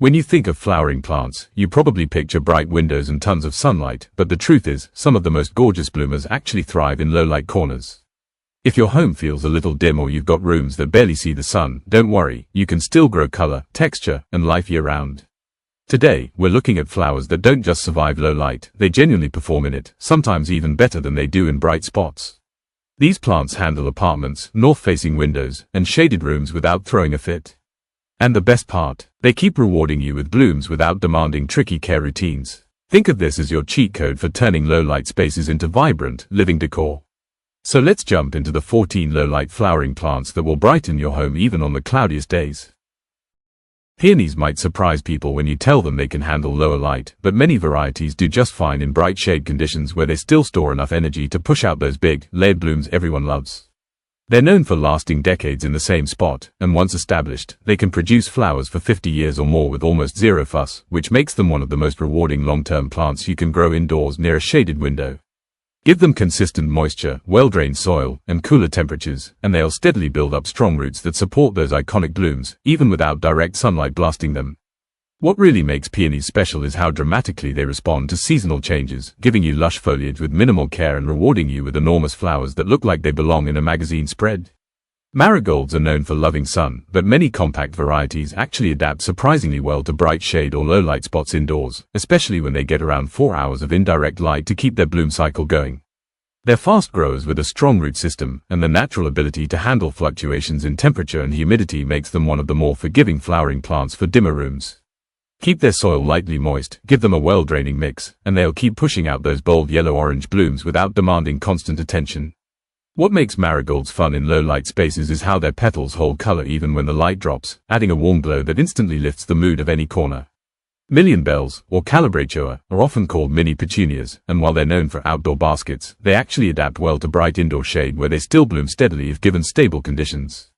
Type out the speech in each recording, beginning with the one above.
When you think of flowering plants, you probably picture bright windows and tons of sunlight, but the truth is, some of the most gorgeous bloomers actually thrive in low-light corners. If your home feels a little dim or you've got rooms that barely see the sun, don't worry, you can still grow color, texture, and life year-round. Today, we're looking at flowers that don't just survive low light, they genuinely perform in it, sometimes even better than they do in bright spots. These plants handle apartments, north-facing windows, and shaded rooms without throwing a fit. And the best part, they keep rewarding you with blooms without demanding tricky care routines. Think of this as your cheat code for turning low-light spaces into vibrant, living decor. So let's jump into the 14 low-light flowering plants that will brighten your home even on the cloudiest days. Peonies might surprise people when you tell them they can handle lower light, but many varieties do just fine in bright shade conditions where they still store enough energy to push out those big, layered blooms everyone loves. They're known for lasting decades in the same spot, and once established, they can produce flowers for 50 years or more with almost zero fuss, which makes them one of the most rewarding long-term plants you can grow indoors near a shaded window. Give them consistent moisture, well-drained soil, and cooler temperatures, and they'll steadily build up strong roots that support those iconic blooms, even without direct sunlight blasting them. What really makes peonies special is how dramatically they respond to seasonal changes, giving you lush foliage with minimal care and rewarding you with enormous flowers that look like they belong in a magazine spread. Marigolds are known for loving sun, but many compact varieties actually adapt surprisingly well to bright shade or low light spots indoors, especially when they get around 4 hours of indirect light to keep their bloom cycle going. They're fast growers with a strong root system, and the natural ability to handle fluctuations in temperature and humidity makes them one of the more forgiving flowering plants for dimmer rooms. Keep their soil lightly moist, give them a well-draining mix, and they'll keep pushing out those bold yellow-orange blooms without demanding constant attention. What makes marigolds fun in low-light spaces is how their petals hold color even when the light drops, adding a warm glow that instantly lifts the mood of any corner. Million bells, or calabrachoa, are often called mini petunias, and while they're known for outdoor baskets, they actually adapt well to bright indoor shade where they still bloom steadily if given stable conditions.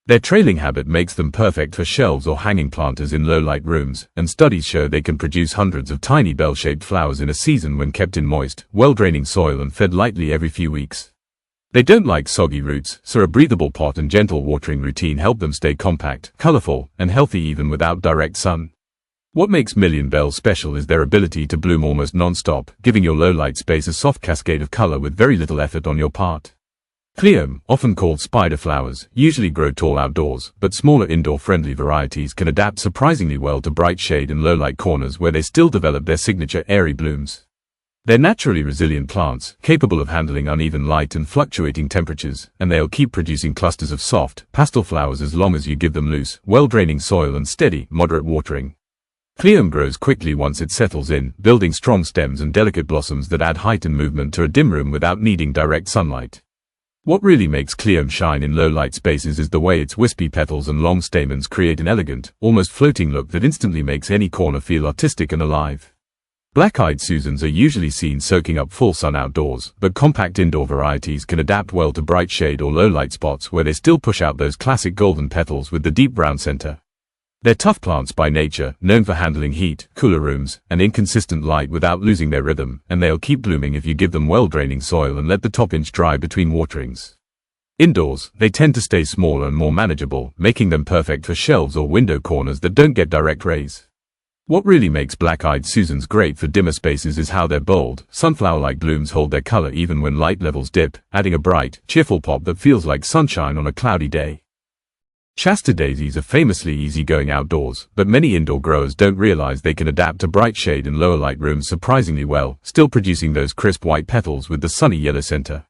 Their trailing habit makes them perfect for shelves or hanging planters in low-light rooms, and studies show they can produce hundreds of tiny bell-shaped flowers in a season when kept in moist, well-draining soil and fed lightly every few weeks. They don't like soggy roots, so a breathable pot and gentle watering routine help them stay compact, colorful, and healthy even without direct sun. What makes million bells special is their ability to bloom almost non-stop, giving your low-light space a soft cascade of color with very little effort on your part. CLEOME, often called spider flowers, usually grow tall outdoors, but smaller indoor-friendly varieties can adapt surprisingly well to bright shade and low-light corners where they still develop their signature airy blooms. They're naturally resilient plants, capable of handling uneven light and fluctuating temperatures, and they'll keep producing clusters of soft, pastel flowers as long as you give them loose, well-draining soil and steady, moderate watering. CLEOME grows quickly once it settles in, building strong stems and delicate blossoms that add height and movement to a dim room without needing direct sunlight. What really makes CLEOME shine in low-light spaces is the way its wispy petals and long stamens create an elegant, almost floating look that instantly makes any corner feel artistic and alive. Black-eyed Susans are usually seen soaking up full sun outdoors, but compact indoor varieties can adapt well to bright shade or low-light spots where they still push out those classic golden petals with the deep brown center. They're tough plants by nature, known for handling heat, cooler rooms, and inconsistent light without losing their rhythm, and they'll keep blooming if you give them well-draining soil and let the top inch dry between waterings. Indoors, they tend to stay smaller and more manageable, making them perfect for shelves or window corners that don't get direct rays. What really makes black-eyed Susans great for dimmer spaces is how their bold, sunflower-like blooms hold their color even when light levels dip, adding a bright, cheerful pop that feels like sunshine on a cloudy day. SHASTA daisies are famously easygoing outdoors, but many indoor growers don't realize they can adapt to bright shade and lower light rooms surprisingly well, still producing those crisp white petals with the sunny yellow center.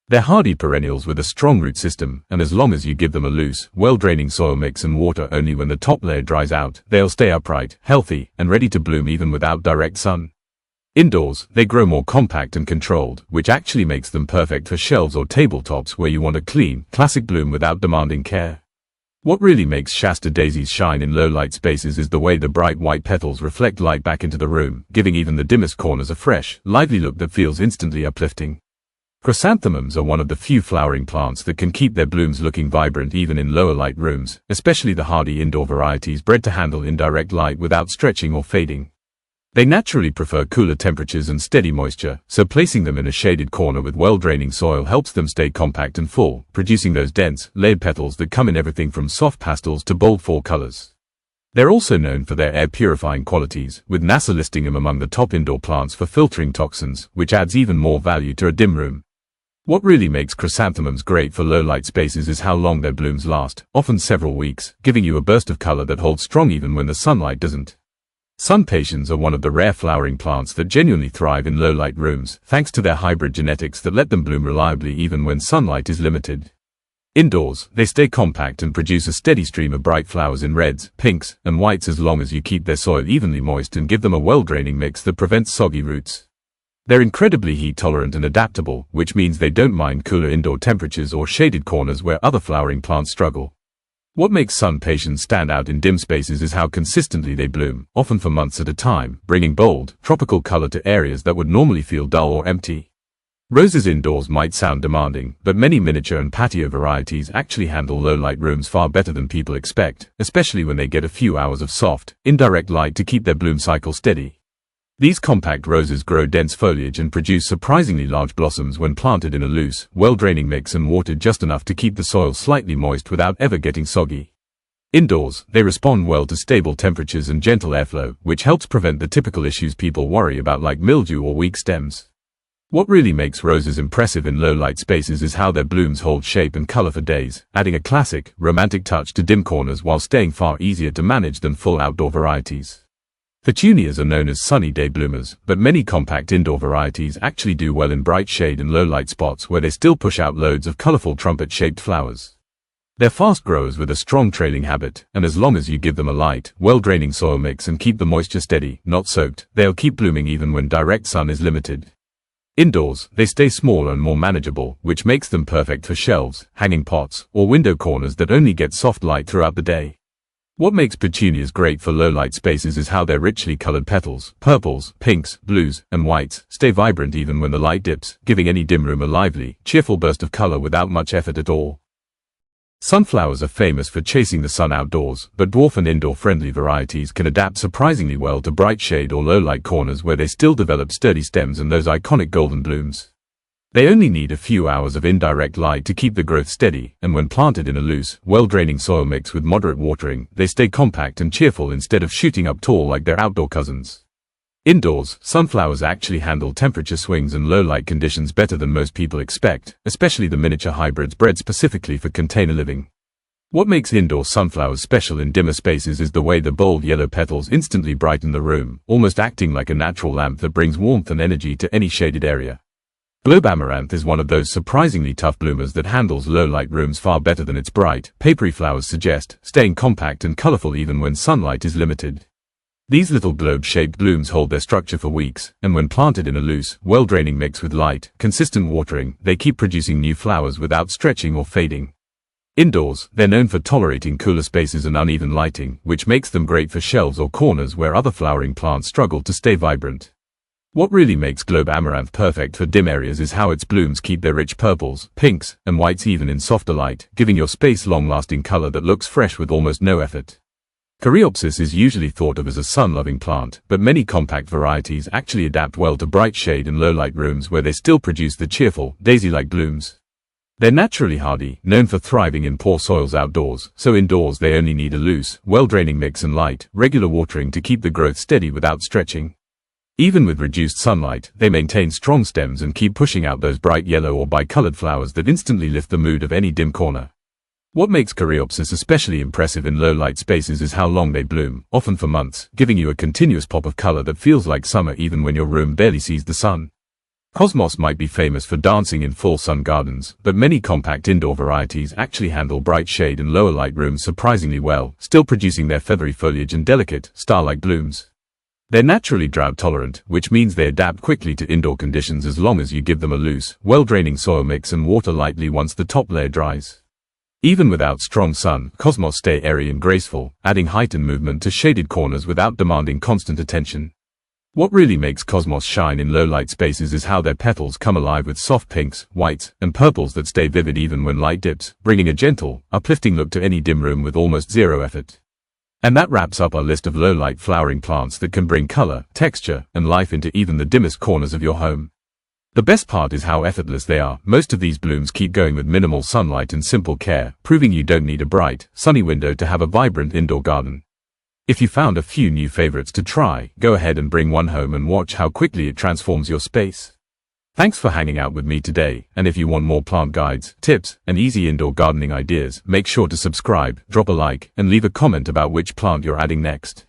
They're hardy perennials with a strong root system, and as long as you give them a loose, well-draining soil mix and water only when the top layer dries out, they'll stay upright, healthy, and ready to bloom even without direct sun. Indoors, they grow more compact and controlled, which actually makes them perfect for shelves or tabletops where you want a clean, classic bloom without demanding care. What really makes SHASTA daisies shine in low-light spaces is the way the bright white petals reflect light back into the room, giving even the dimmest corners a fresh, lively look that feels instantly uplifting. Chrysanthemums are one of the few flowering plants that can keep their blooms looking vibrant even in lower light rooms, especially the hardy indoor varieties bred to handle indirect light without stretching or fading. They naturally prefer cooler temperatures and steady moisture, so placing them in a shaded corner with well-draining soil helps them stay compact and full, producing those dense, layered petals that come in everything from soft pastels to bold fall colors. They're also known for their air-purifying qualities, with NASA listing them among the top indoor plants for filtering toxins, which adds even more value to a dim room. What really makes chrysanthemums great for low-light spaces is how long their blooms last, often several weeks, giving you a burst of color that holds strong even when the sunlight doesn't. SUNPATIENS are one of the rare flowering plants that genuinely thrive in low-light rooms, thanks to their hybrid genetics that let them bloom reliably even when sunlight is limited. Indoors, they stay compact and produce a steady stream of bright flowers in reds, pinks, and whites as long as you keep their soil evenly moist and give them a well-draining mix that prevents soggy roots. They're incredibly heat-tolerant and adaptable, which means they don't mind cooler indoor temperatures or shaded corners where other flowering plants struggle. What makes SUNPATIENS stand out in dim spaces is how consistently they bloom, often for months at a time, bringing bold, tropical color to areas that would normally feel dull or empty. Roses indoors might sound demanding, but many miniature and patio varieties actually handle low-light rooms far better than people expect, especially when they get a few hours of soft, indirect light to keep their bloom cycle steady. These compact roses grow dense foliage and produce surprisingly large blossoms when planted in a loose, well-draining mix and watered just enough to keep the soil slightly moist without ever getting soggy. Indoors, they respond well to stable temperatures and gentle airflow, which helps prevent the typical issues people worry about like mildew or weak stems. What really makes roses impressive in low-light spaces is how their blooms hold shape and color for days, adding a classic, romantic touch to dim corners while staying far easier to manage than full outdoor varieties. Petunias are known as sunny day bloomers, but many compact indoor varieties actually do well in bright shade and low-light spots where they still push out loads of colorful trumpet-shaped flowers. They're fast growers with a strong trailing habit, and as long as you give them a light, well-draining soil mix and keep the moisture steady, not soaked, they'll keep blooming even when direct sun is limited. Indoors, they stay smaller and more manageable, which makes them perfect for shelves, hanging pots, or window corners that only get soft light throughout the day. What makes petunias great for low-light spaces is how their richly colored petals, purples, pinks, blues, and whites, stay vibrant even when the light dips, giving any dim room a lively, cheerful burst of color without much effort at all. Sunflowers are famous for chasing the sun outdoors, but dwarf and indoor-friendly varieties can adapt surprisingly well to bright shade or low-light corners where they still develop sturdy stems and those iconic golden blooms. They only need a few hours of indirect light to keep the growth steady, and when planted in a loose, well-draining soil mix with moderate watering, they stay compact and cheerful instead of shooting up tall like their outdoor cousins. Indoors, sunflowers actually handle temperature swings and low-light conditions better than most people expect, especially the miniature hybrids bred specifically for container living. What makes indoor sunflowers special in dimmer spaces is the way the bold yellow petals instantly brighten the room, almost acting like a natural lamp that brings warmth and energy to any shaded area. Amaranth is one of those surprisingly tough bloomers that handles low-light rooms far better than its bright, papery flowers suggest, staying compact and colorful even when sunlight is limited. These little globe-shaped blooms hold their structure for weeks, and when planted in a loose, well-draining mix with light, consistent watering, they keep producing new flowers without stretching or fading. Indoors, they're known for tolerating cooler spaces and uneven lighting, which makes them great for shelves or corners where other flowering plants struggle to stay vibrant. What really makes Amaranth perfect for dim areas is how its blooms keep their rich purples, pinks, and whites even in softer light, giving your space long-lasting color that looks fresh with almost no effort. COREOPSIS is usually thought of as a sun-loving plant, but many compact varieties actually adapt well to bright shade and low-light rooms where they still produce the cheerful, daisy-like blooms. They're naturally hardy, known for thriving in poor soils outdoors, so indoors they only need a loose, well-draining mix and light, regular watering to keep the growth steady without stretching. Even with reduced sunlight, they maintain strong stems and keep pushing out those bright yellow or bicolored flowers that instantly lift the mood of any dim corner. What makes COREOPSIS especially impressive in low-light spaces is how long they bloom, often for months, giving you a continuous pop of color that feels like summer even when your room barely sees the sun. Cosmos might be famous for dancing in full sun gardens, but many compact indoor varieties actually handle bright shade and lower light rooms surprisingly well, still producing their feathery foliage and delicate, star-like blooms. They're naturally drought-tolerant, which means they adapt quickly to indoor conditions as long as you give them a loose, well-draining soil mix and water lightly once the top layer dries. Even without strong sun, Cosmos stay airy and graceful, adding height and movement to shaded corners without demanding constant attention. What really makes Cosmos shine in low-light spaces is how their petals come alive with soft pinks, whites, and purples that stay vivid even when light dips, bringing a gentle, uplifting look to any dim room with almost zero effort. And that wraps up our list of low-light flowering plants that can bring color, texture, and life into even the dimmest corners of your home. The best part is how effortless they are. Most of these blooms keep going with minimal sunlight and simple care, proving you don't need a bright, sunny window to have a vibrant indoor garden. If you found a few new favorites to try, go ahead and bring one home and watch how quickly it transforms your space. Thanks for hanging out with me today, and if you want more plant guides, tips, and easy indoor gardening ideas, make sure to subscribe, drop a like, and leave a comment about which plant you're adding next.